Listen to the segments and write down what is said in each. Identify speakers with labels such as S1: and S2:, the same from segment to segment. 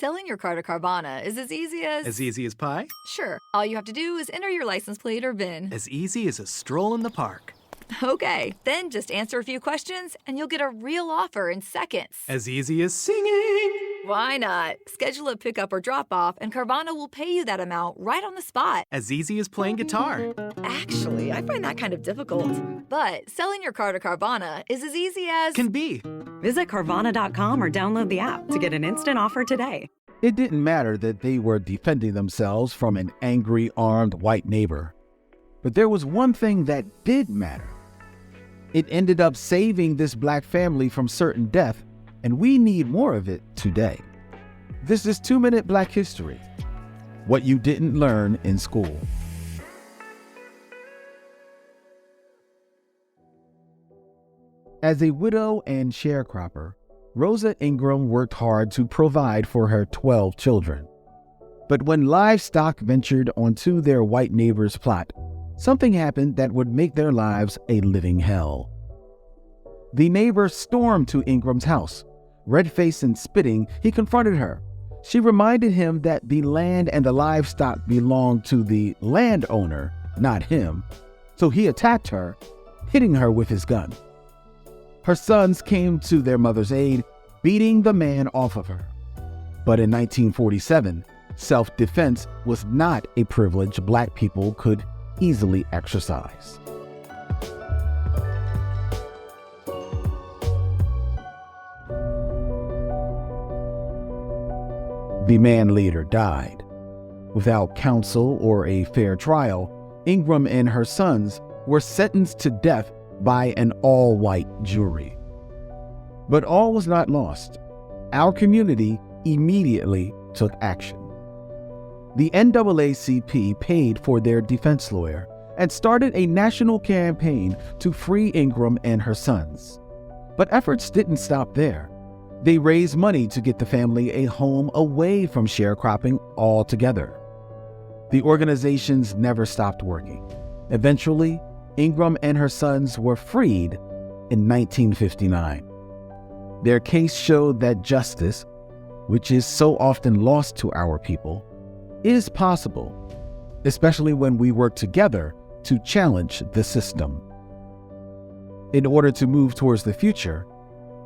S1: Selling your car to Carvana is as easy as...
S2: As easy as pie?
S1: Sure. All you have to do is enter your license plate or VIN.
S2: As easy as a stroll in the park.
S1: Okay, then just answer a few questions and you'll get a real offer in seconds.
S2: As easy as singing.
S1: Why not? Schedule a pickup or drop off and Carvana will pay you that amount right on the spot.
S2: As easy as playing guitar.
S1: Actually, I find that kind of difficult. But selling your car to Carvana is as easy as...
S2: Can be.
S3: Visit Carvana.com or download the app to get an instant offer today.
S4: It didn't matter that they were defending themselves from an angry, armed white neighbor. But there was one thing that did matter. It ended up saving this black family from certain death, and we need more of it today. This is 2 Minute Black History. What you didn't learn in school. As a widow and sharecropper, Rosa Ingram worked hard to provide for her 12 children. But when livestock ventured onto their white neighbor's plot, something happened that would make their lives a living hell. The neighbor stormed to Ingram's house. Red-faced and spitting, he confronted her. She reminded him that the land and the livestock belonged to the landowner, not him. So he attacked her, hitting her with his gun. Her sons came to their mother's aid, beating the man off of her. But in 1947, self-defense was not a privilege black people could easily exercise. The man later died. Without counsel or a fair trial, Ingram and her sons were sentenced to death by an all-white jury. But all was not lost. Our community immediately took action. The NAACP paid for their defense lawyer and started a national campaign to free Ingram and her sons. But efforts didn't stop there. They raised money to get the family a home away from sharecropping altogether. The organizations never stopped working. Eventually, Ingram and her sons were freed in 1959. Their case showed that justice, which is so often lost to our people, is possible, especially when we work together to challenge the system. In order to move towards the future,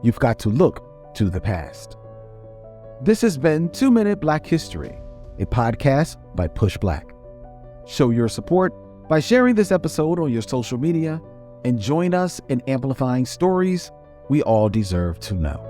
S4: you've got to look to the past. This has been 2 Minute Black History, a podcast by Push Black. Show your support by sharing this episode on your social media and join us in amplifying stories we all deserve to know.